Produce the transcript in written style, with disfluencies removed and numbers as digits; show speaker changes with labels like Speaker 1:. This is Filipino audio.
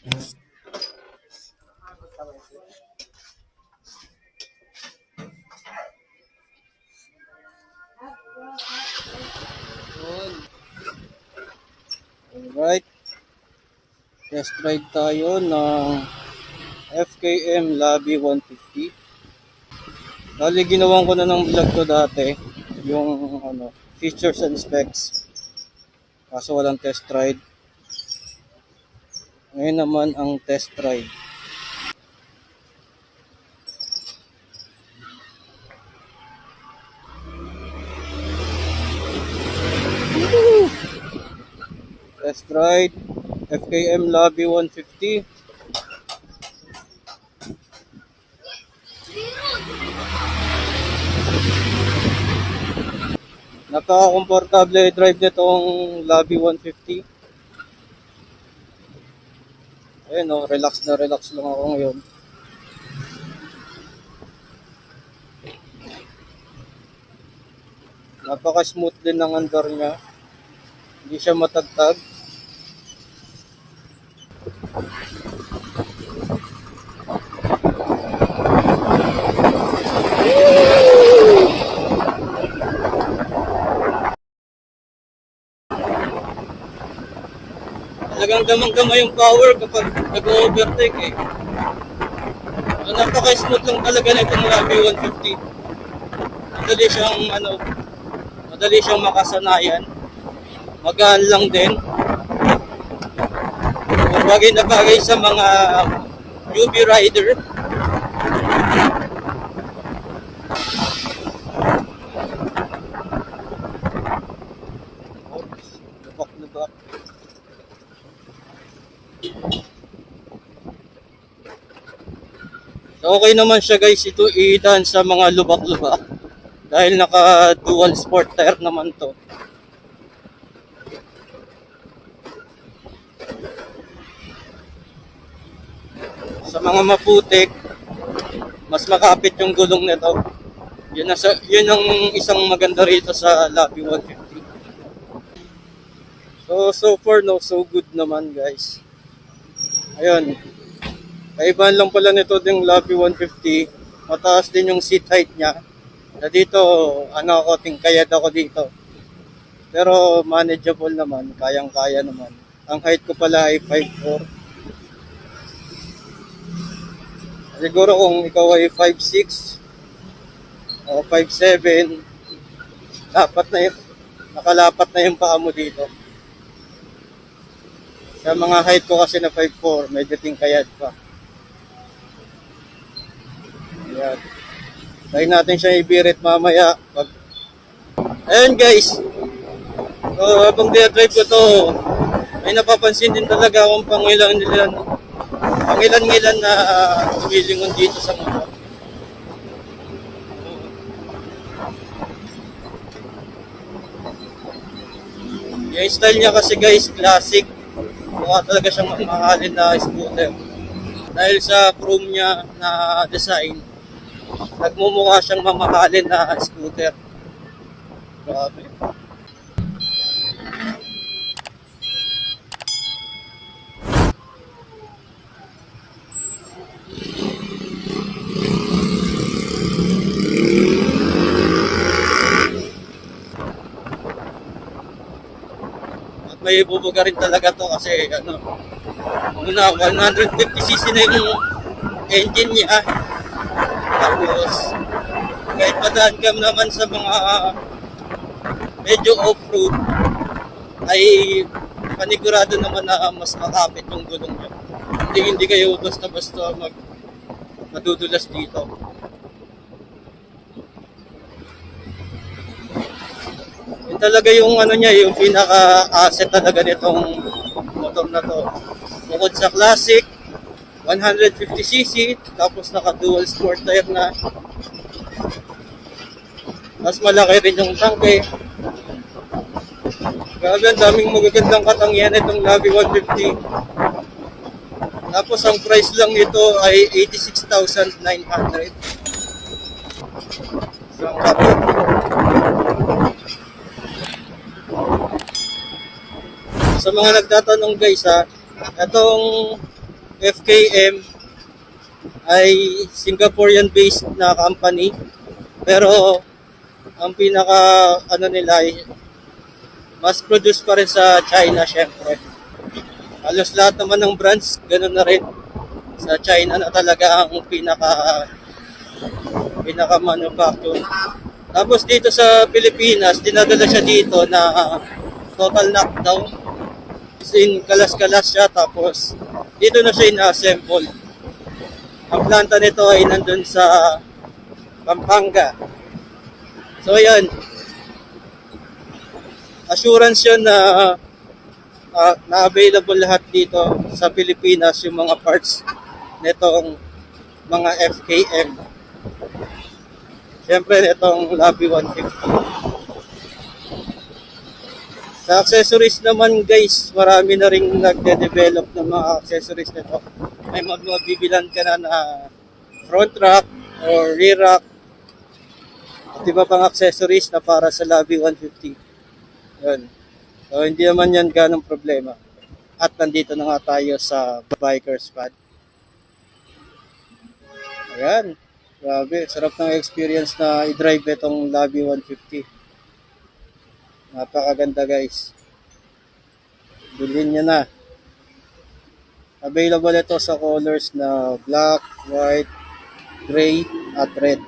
Speaker 1: Alright, test ride tayo ng FKM Lobby 150. Bali, ginawan ko na ng vlog to dati, yung features and specs. Kaso walang test ride. Ngayon naman ang test ride. Test ride FKM Lobby 150. Napaka-komportable drive nitong Lobby 150. Ayun relax na relax lang ako ngayon. Napaka-smooth din ng andar niya. Hindi siya matagtag. Talagang gamang-gama yung power kapag nag-overtake eh. Napaka-smooth lang talaga na itong Lobby 150. Madali siyang makasanayan. Magaan lang din. Bagay na bagay sa mga newbie rider. Lubak. So, okay naman siya guys, ito idaan sa mga lubak-lubak dahil naka dual sport tire naman to. Sa mga maputik, mas makapit yung gulong nito. Yun ang isang maganda rito sa Lobby 150. So far so good naman guys. Ayun. Kaibahan lang pala nito ding Lobby 150. Mataas din yung seat height niya. Na dito, tingkayad ako dito. Pero manageable naman, kayang-kaya naman. Ang height ko pala ay 5'4". Siguro kung ikaw ay 5'6" o 5'7", nakalapat na yung paa mo dito. Sa mga height ko kasi na 5'4", medyo tingkayad pa. Ayan. Try natin siya ibirit mamaya. Ayan guys. So habang dinadrive ko to, may napapansin din talaga akong pangilan-ngilan na tumilingon dito sa motor. Yung style niya kasi guys, classic. Mukha talaga siyang mamahalin na scooter. Dahil sa chrome niya na design, nagmumukha siyang mamahalin na scooter. Grabe. At may bubuga rin talaga to kasi una 150cc na yung engine niya. Tapos kahit padaan ka naman sa mga medyo off-road ay panigurado naman na mas makapit yung gulong niya. Hindi kayo basta-basta madudulas dito. Yun talaga yung yung pinaka-asset talaga nitong motor na to. Bukod sa classic 150cc, tapos naka-dual sport tire na. Mas malaki rin yung tangke. Grabe, ang daming magagandang katangian itong Lobby 150. Tapos ang price lang nito ay 86,900. So, sa mga nagtatanong guys itong FKM ay Singaporean-based na company. Pero ang pinaka ano nila ay mass produce pa rin sa China syempre. Halos lahat naman ng brands, ganun na rin. Sa China na talaga ang pinaka manufacture. Tapos dito sa Pilipinas, dinadala siya dito na total knockdown. As in, kalas-kalas siya, tapos dito na siya ina-assemble. Ang planta nito ay nandun sa Pampanga. So yan, assurance yun na available lahat dito sa Pilipinas yung mga parts nitong mga FKM. Siyempre nitong Labi 150. Sa accessories naman guys, marami na rin nagde-develop ng mga accessories nito. May magbibilan ka na front rack or rear rack at iba pang accessories na para sa Labi 150. Yun. So hindi naman yan ganong problema. At nandito na nga tayo sa Bikers Pad. Ayan. Grabe, sarap ng experience na i-drive itong Labi 150. Napakaganda guys. Bilhin nyo na. Available ito sa colors na black, white, gray, at red.